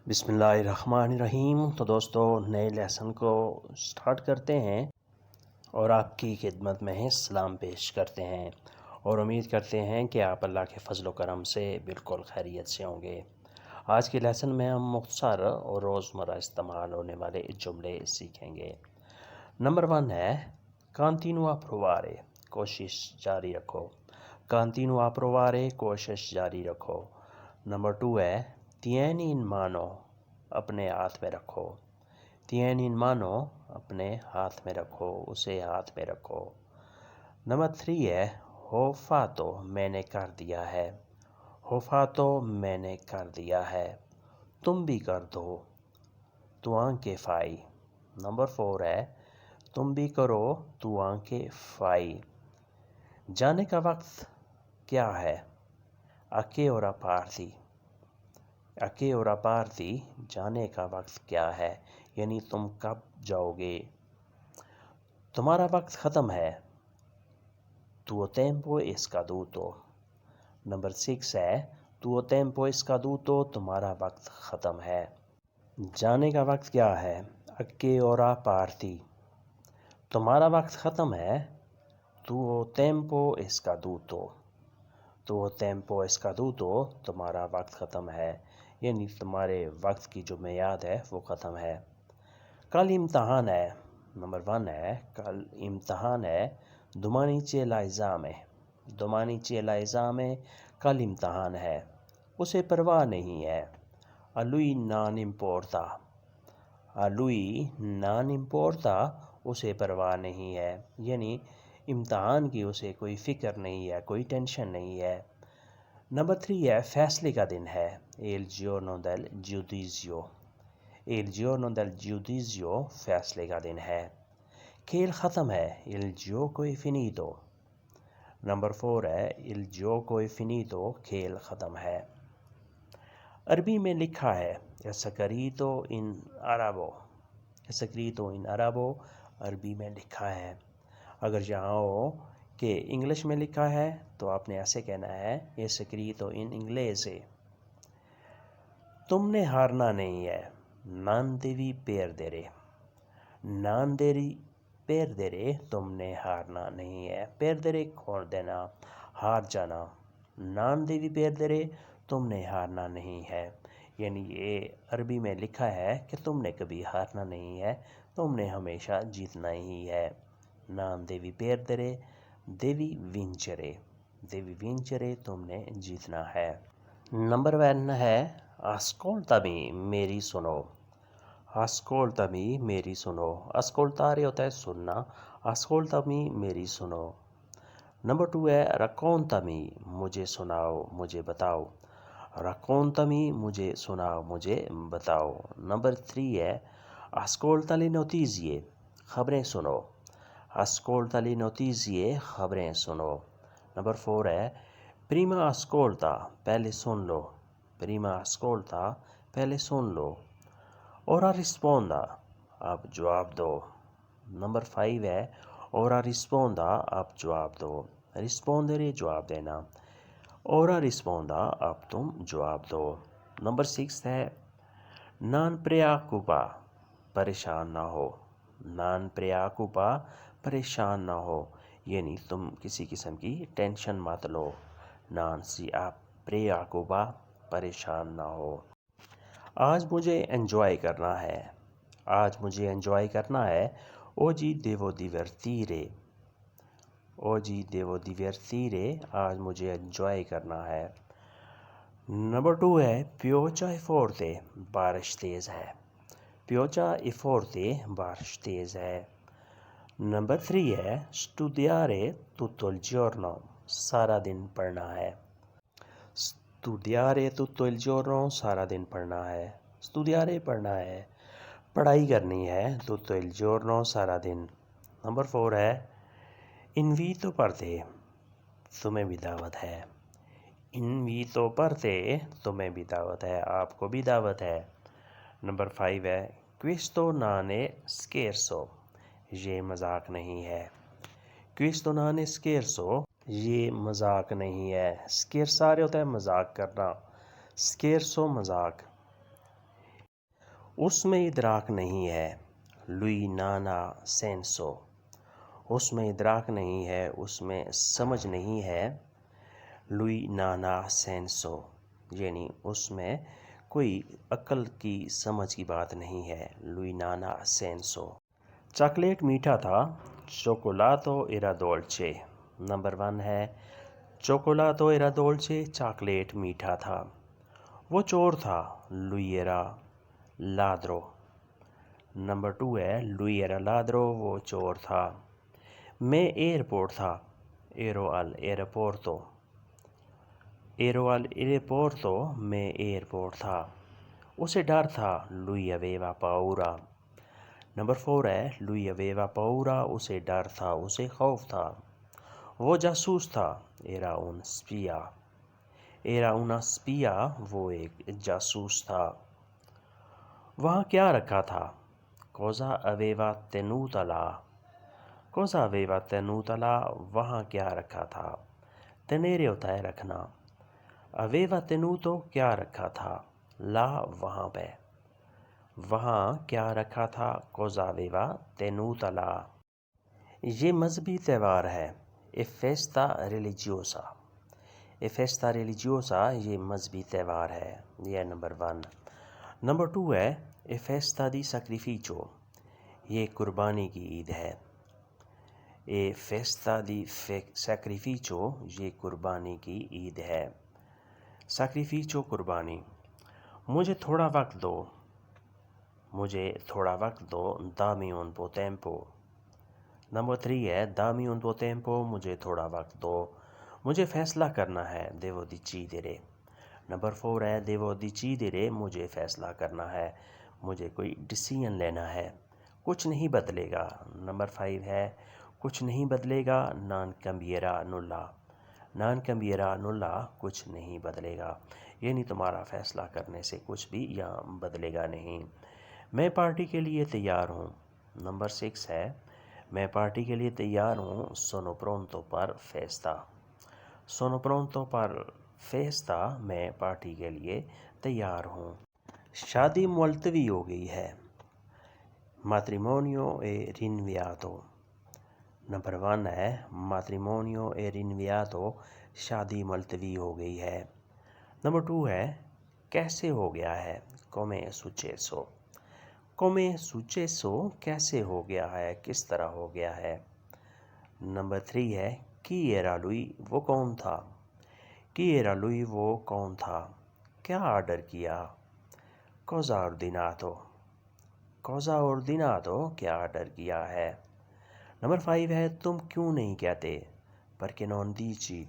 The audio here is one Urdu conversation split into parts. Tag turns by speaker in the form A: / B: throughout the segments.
A: بسم اللہ الرحمن الرحیم۔ تو دوستو نئے لیسن کو سٹارٹ کرتے ہیں اور آپ کی خدمت میں سلام پیش کرتے ہیں اور امید کرتے ہیں کہ آپ اللہ کے فضل و کرم سے بالکل خیریت سے ہوں گے۔ آج کے لیسن میں ہم مختصر اور روزمرہ استعمال ہونے والے جملے سیکھیں گے۔ نمبر 1 ہے کانتینو پرووارے، کوشش جاری رکھو۔ کانتینو پرووارے، کوشش جاری رکھو۔ نمبر 2 ہے tieni in mano، اپنے ہاتھ میں رکھو۔ tieni in mano، اپنے ہاتھ میں رکھو، اسے ہاتھ میں رکھو۔ نمبر 3 ہے ho fatto، میں نے کر دیا ہے۔ ho fatto، میں نے کر دیا ہے۔ تم بھی کر دو، tu anche fai۔ نمبر 4 ہے تم بھی کرو، tu anche fai۔ جانے کا وقت کیا ہے؟ a che ora parti۔ a che ora parti، جانے کا وقت کیا ہے، یعنی تم کب جاؤ گے۔ تمہارا وقت ختم ہے، tuo tempo è scaduto۔ نمبر 6 ہے tuo tempo è scaduto، تمہارا وقت ختم ہے۔ جانے کا وقت کیا ہے، a che ora parti۔ تمہارا وقت ختم ہے، tuo tempo è scaduto۔ tuo tempo è scaduto، تمہارا وقت ختم ہے، یعنی تمہارے وقت کی جو میعاد ہے وہ ختم ہے۔ کل امتحان ہے، نمبر 1 ہے کل امتحان ہے، domani c'è l'esame۔ domani c'è l'esame، کل امتحان ہے، اسے پرواہ نہیں ہے، a lui non importa۔ a lui non importa، اسے پرواہ نہیں ہے، یعنی امتحان کی اسے کوئی فکر نہیں ہے، کوئی ٹینشن نہیں ہے۔ نمبر 3 ہے فیصلے کا دن ہے، il giorno del giudizio۔ il giorno del giudizio، فیصلے کا دن ہے۔ کھیل ختم ہے، il gioco è finito۔ نمبر 4 ہے il gioco è finito، کھیل ختم ہے۔ عربی میں لکھا ہے è scritto in arabo۔ è scritto in arabo، عربی میں لکھا ہے۔ اگر یہاں ہو کہ انگلش میں لکھا ہے تو آپ نے ایسے کہنا ہے è scritto in inglese۔ تم نے ہارنا نہیں ہے، non devi perdere۔ non devi perdere، تم نے ہارنا نہیں ہے، perdere کھوڑ دینا، ہار جانا۔ non devi perdere، تم نے ہارنا نہیں ہے، یعنی یہ عربی میں لکھا ہے کہ تم نے کبھی ہارنا نہیں ہے، تم نے ہمیشہ جیتنا ہی ہے۔ non devi perdere، devi vincere۔ devi vincere، تم نے جیتنا ہے۔ نمبر 1 ہے ascoltami، میری سنو۔ ascoltami، میری سنو۔ ascoltare ہوتا ہے سننا، ascoltami، میری سنو۔ نمبر 2 ہے raccontami، مجھے سناؤ، مجھے بتاؤ۔ raccontami، مجھے سناؤ، مجھے بتاؤ۔ نمبر 3 ہے ascolta le notizie، خبریں سنو۔ ascolta le notizie، خبریں سنو۔ نمبر 4 ہے prima ascolta، پہلے سن لو۔ prima ascolta، پہلے سن لو۔ ora risponda، اب جواب دو۔ نمبر 5 ہے ora risponda، اب جواب دو۔ rispondere، جواب دینا۔ ora risponda، اب تم جواب دو۔ نمبر 6 ہے non preoccupa، پریشان نہ ہو۔ non preoccupa، پریشان نہ ہو، یعنی تم کسی قسم کی ٹینشن مت لو۔ non si preoccupa، پریشان نہ ہو۔ آج مجھے انجوائے کرنا ہے، آج مجھے انجوائے کرنا ہے، oggi devo divertire۔ oggi devo divertire، آج مجھے انجوائے کرنا ہے۔ نمبر 2 ہے pioggia è forte، بارش تیز ہے۔ pioggia è forte، بارش تیز ہے۔ نمبر 3 ہے studiare tutto il giorno، سارا دن پڑھنا ہے۔ studiare tutto il giorno، سارا دن پڑھنا ہے۔ studiare پڑھنا ہے، پڑھائی کرنی ہے، tutto il giorno، سارا دن۔ نمبر 4 ہے invito per te، تمہیں بھی دعوت ہے۔ invito per te، تمہیں بھی دعوت ہے، آپ کو بھی دعوت ہے۔ نمبر 5 ہے questo non è scherzo، یہ مذاق نہیں ہے۔ questo non è scherzo، یہ مذاق نہیں ہے۔ scherzare ہوتا ہے مذاق کرنا، scherzo مذاق۔ اس میں ادراک نہیں ہے، lui non ha senso۔ اس میں ادراک نہیں ہے، اس میں سمجھ نہیں ہے، lui non ha senso، یعنی اس میں کوئی عقل کی سمجھ کی بات نہیں ہے، lui non ha senso۔ Chocolate میٹھا تھا، cioccolato era dolce۔ نمبر 1 ہے cioccolato era dolce، چاکلیٹ میٹھا تھا۔ وہ چور تھا، lui era ladro۔ نمبر 2 ہے lui era ladro، وہ چور تھا۔ میں ایئرپورٹ تھا، ero al aeroporto۔ ero al aeroporto، میں ایئرپورٹ تھا۔ اسے ڈر تھا، lui aveva paura۔ نمبر 4 ہے lui aveva paura، اسے ڈر تھا، اسے خوف تھا۔ وہ جاسوس تھا، era un spia۔ era una spia، وہ ایک جاسوس تھا۔ وہاں کیا رکھا تھا، cosa aveva tenuta là۔ cosa aveva tenuta là، وہاں کیا رکھا تھا۔ tenere ہوتا ہے رکھنا، aveva tenuto کیا رکھا تھا، là وہاں پہ، وہاں کیا رکھا تھا، cosa aveva tenuta là۔ یہ مذہبی تہوار ہے، è festa religiosa۔ è festa religiosa، یہ مذہبی تہوار ہے، یہ نمبر 1۔ نمبر 2 ہے è festa di sacrificio، یہ قربانی کی عید ہے۔ è festa di sacrificio، یہ قربانی کی عید ہے۔ sacrificio قربانی۔ مجھے تھوڑا وقت دو، مجھے تھوڑا وقت دو، dammi un po' tempo۔ Number 3 ہے dammi un po' tempo، مجھے تھوڑا وقت دو، مجھے فیصلہ کرنا ہے، devo decidere۔ نمبر 4 ہے devo decidere، مجھے فیصلہ کرنا ہے، مجھے کوئی ڈیسیژن لینا ہے، کچھ نہیں بدلے گا۔ نمبر 5 ہے کچھ نہیں بدلے گا، non cambierà nulla۔ non cambierà nulla، کچھ نہیں بدلے گا، یعنی تمہارا فیصلہ کرنے سے کچھ بھی یہاں بدلے گا نہیں۔ میں پارٹی کے لیے تیار ہوں۔ نمبر 6 ہے میں پارٹی کے لیے تیار ہوں، sono pronto per festa۔ sono pronto per festa، میں پارٹی کے لیے تیار ہوں۔ شادی ملتوی ہو گئی ہے، matrimonio è rinviato۔ نمبر 1 ہے matrimonio è rinviato، شادی ملتوی ہو گئی ہے۔ نمبر 2 ہے کیسے ہو گیا ہے، come è successo۔ come è successo، کیسے ہو گیا ہے، کس طرح ہو گیا ہے۔ نمبر 3 ہے chi era lui، وہ کون تھا۔ chi era lui، وہ کون تھا، کیا آرڈر کیا، cosa ordinato۔ cosa ordinato، کیا آرڈر کیا ہے۔ نمبر 5 ہے تم کیوں نہیں کہتے، perché non dici۔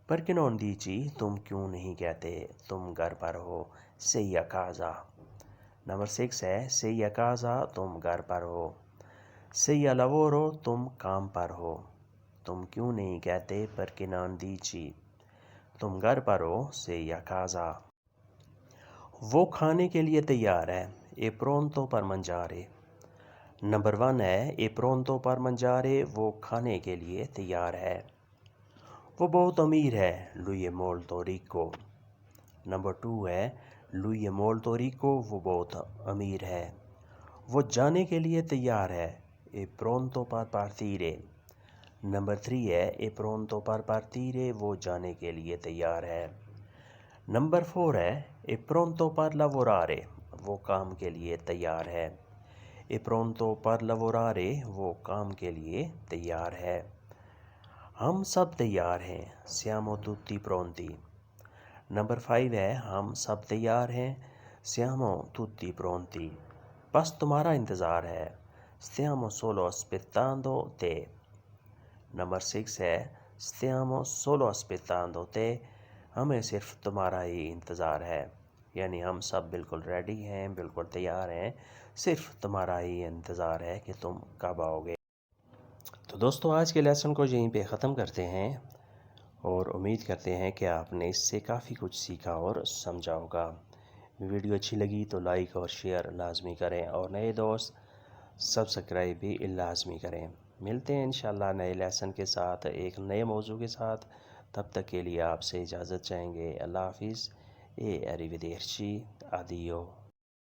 A: perché non dici، تم کیوں نہیں کہتے، تم گھر پر ہو، sei a casa۔ نمبر 6 ہے sei a casa، تم گھر پر ہو، sei a lavoro، تم کام پر ہو، تم کیوں نہیں کہتے perché non dici، تم گھر پر ہو، sei a casa۔ وہ کھانے کے لیے تیار ہے، è pronto per mangiare۔ نمبر 1 ہے è pronto per mangiare، وہ کھانے کے لیے تیار ہے۔ وہ بہت امیر ہے، lui è molto ricco۔ نمبر 2 ہے lui è molto ricco، وہ بہت امیر ہے۔ وہ جانے کے لیے تیار ہے، è pronto per partire۔ نمبر 3 ہے è pronto per partire، وہ جانے کے لیے تیار ہے۔ نمبر 4 ہے è pronto per lavorare، وہ کام کے لیے تیار ہے۔ è pronto per lavorare، وہ کام کے لیے تیار ہے۔ ہم سب تیار ہیں، siamo tutti pronti۔ نمبر 5 ہے ہم سب تیار ہیں، siamo tutti pronti۔ بس تمہارا انتظار ہے، stiamo solo aspettando te۔ Number 6 ہے stiamo solo aspettando te، ہمیں صرف تمہارا ہی انتظار ہے، یعنی ہم سب بالکل ریڈی ہیں، بالکل تیار ہیں، صرف تمہارا ہی انتظار ہے کہ تم کب آؤ گے۔ تو دوستو آج کے لیسن کو یہیں پہ ختم کرتے ہیں، اور امید کرتے ہیں کہ آپ نے اس سے کافی کچھ سیکھا اور سمجھا ہوگا۔ ویڈیو اچھی لگی تو لائک اور شیئر لازمی کریں، اور نئے دوست سبسکرائب بھی لازمی کریں۔ ملتے ہیں انشاءاللہ نئے لیسن کے ساتھ، ایک نئے موضوع کے ساتھ۔ تب تک کے لیے آپ سے اجازت چاہیں گے۔ اللہ حافظ، arrivederci، addio۔